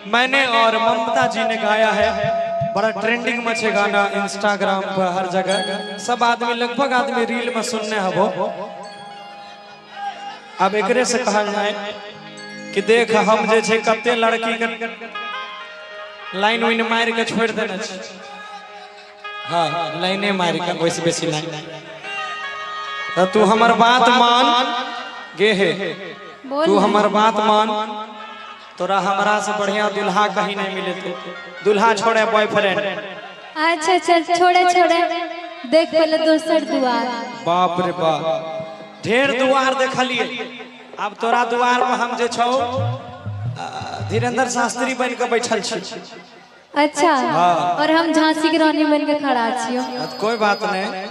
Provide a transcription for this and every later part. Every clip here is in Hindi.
मैंने और ममता जी ने गाया है। बड़ा ट्रेंडिंग में छे गाना इंस्टाग्राम पर हर जगह, सब आदमी लगभग आदमी रील में सुनने हबो। अब एकरे से कहा जाए कि देख हम जे छे कते लड़की के लाइन वाइन मार के छोड़ देना छे। हाँ लाइने मार के वैसे बेसी लाइन। तो तू हमार बात मान गे है, तू हमार बात मान, तोरा हमरा से बढ़िया दुल्हा कहीं नहीं मिले थे। दुल्हा छोड़े बॉयफ्रेंड। अच्छा चल छोड़े छोड़े, देख पहले दोसर दुआर। बाप रे बाप, ढेर दुआर देखलिए। अब तोरा दुआर पर हम जे छौ धीरेन्द्र शास्त्री बन के बैठल छी। अच्छा और हम झांसी की रानी बन के खड़ा छियो। कोई बात नहीं,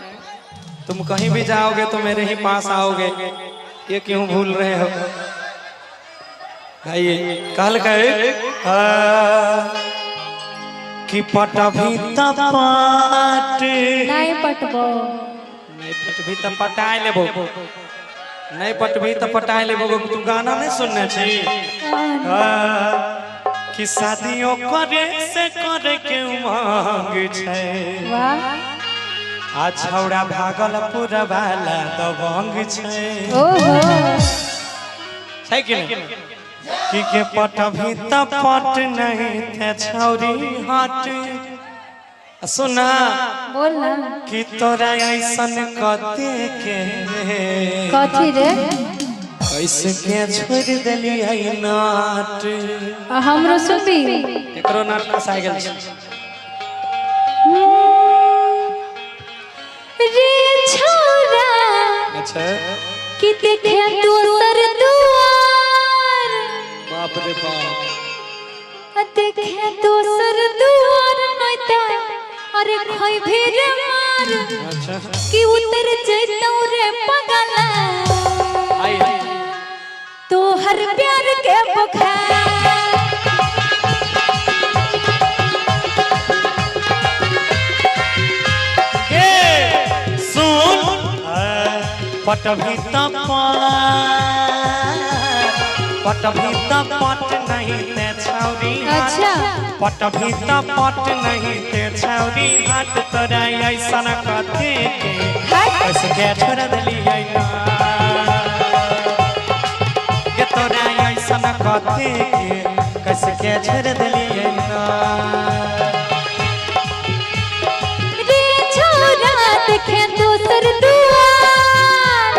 तुम कहीं भी जाओगे तो मेरे ही पास आओगे, ये क्यों भूल रहे हो? कहल कि पटभी तपट नहीं पटबो, नहीं पटभी त पटाए लेबो, नहीं पटभी त पटाए लेबो। तू गाना नहीं सुनने छी कि शादियों करे से करे के उमंग छै। वाह आ छौड़ा भागलपुर वाला दबंग छै। ओहो छै कि नहीं कि के पटभी तपट नहीं थे छौरी हट। सुना बोल ना कि तोरा ऐसन कते के कथी रे कैसे के छोड़ देली है नाट। हमरो सुनबी एकरो नाट फसा गेल छै। रे छोरा अच्छा कि देखे दोसर दुआर। बाप रे बाप, देखे दोसर दुआर नैता अरे खोई भी रे मार। अच्छा कि उतर जैतौ रे पगला आई तो हर प्यार के बुखार। पटभी तपट नहीं ते छौरी। अच्छा पटभी तपट नहीं ते छौरी हाथ तोरा ऐसन कथे के कैसे के छोड़ देली है ना। के तोरा ऐसन कथे के कैसे के छोड़ देली है ना। रे छोरा देखे दोसर दुआर,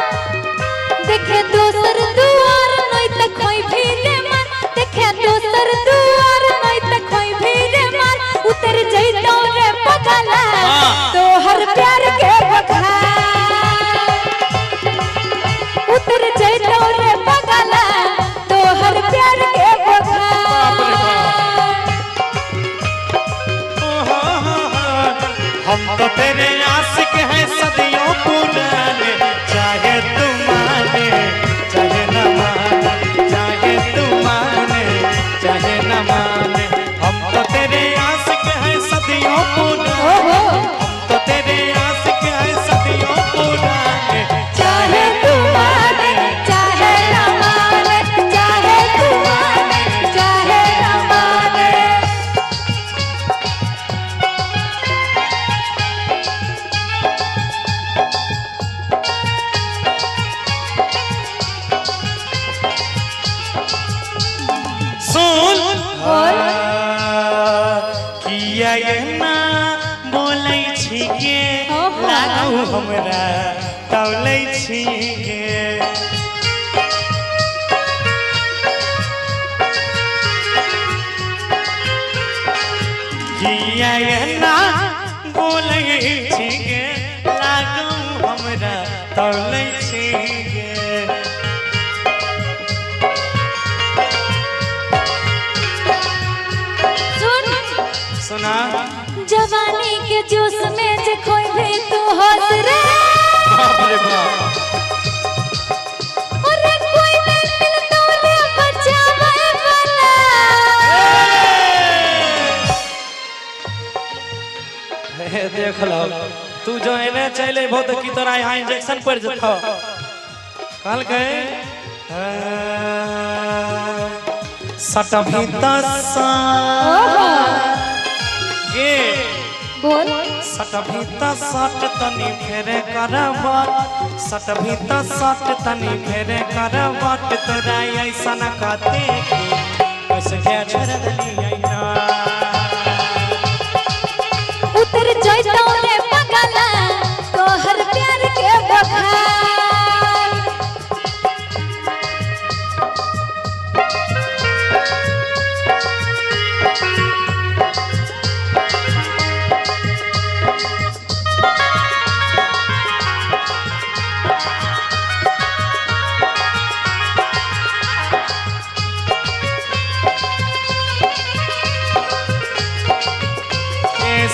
देखे दोसर दुआर नहीं त खोई भी रे मार। देखे दोसर दुआर नहीं त खोई भी रे मार। उतर जैतौ रे पगला तो हर प्यार के बखार। उतर जैतौ रे पगला तो हर प्यार के बखार। हम तो तेरे आशिक हैं सदियों पुराने, चाहे तुम माने चाहे न माने, चाहे तुम माने चाहे न माने। हम तो तेरे आशिक हैं सदियों पुराने, हम तो तेरे आशिक हैं सदियों पुराने। चाहे तू माने चाहे न माने, चाहे तू माने चाहे न माने। सुन बोल किया ये ना बोलै छी गे, लागू हमरा तौलै छी गे। किया ये ना बोलै छी गे, लागू हमरा तौलै छी गे। सुन सुना जवानी के जोश में जे खोई भी तू हंस रे। बाप रे बाप, अरे कोई नहीं मिलतो रे बचावे वाला। देख लो तू जो एने चले बहुत की तोरा यहाँ इंजेक्शन पड़ जता। कल के सट भीतर गे बोल सट भीतर सट तनी फेरे करबट सट भीतर सट तनी फेरे करबट तोरा ऐसा न कहते कैसे के छोड़ दली ना उतर जइतो रे पगला तोहर प्यार के बखार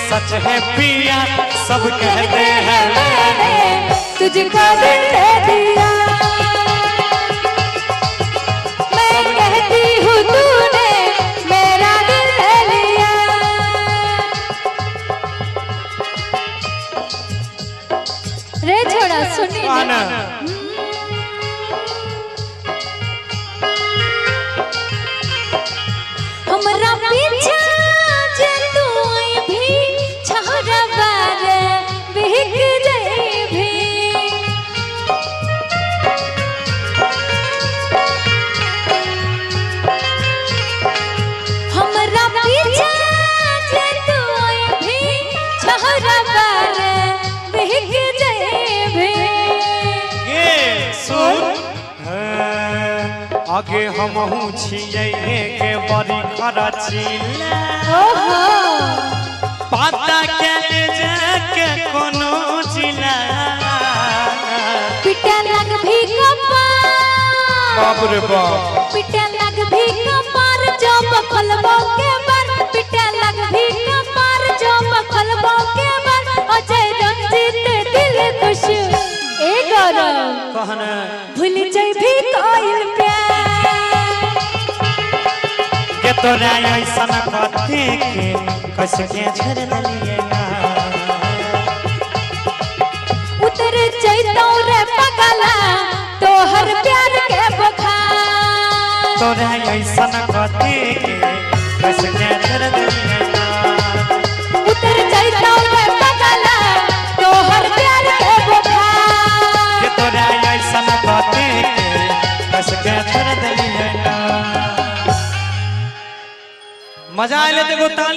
सच है पिया सब कहते हैं तुझको दिल दे दिया मैं कहती हूँ तूने मेरा दिल ले लिया रे छोड़ा सुनी ना हमरा पीछा जे तू भी छहरा बार बिक जाई भी हमरा पीछा जे तू भी छहरा बार बिक जाई भी ये सुन आगे हमहू छियै के बड़ी खरचिला ओहो पता के जाके कोनो जिला पिटे लग भी कपार बाप रे बाप पिटे लग भी कपार जो बखलबो के बर पिटे लग भी कपार जो बखलबो के बर अजय रंजीत दिल खुश ए गौरव कहना भूल जाई भी कोइल प्यार के तोरा ऐसा न कहते के कैसे के छोड़ दलिए ना उतर जइतो रे पगला तोहर प्यार के बखार तोरा ऐसा न कहते के कैसे के छोड़ दलिए ना उतर जइतो रे पगला तोहर प्यार के बखार के तोरा ऐसा न कहते के कैसे के छोड़ दलिए ना मजा आले देखो ताली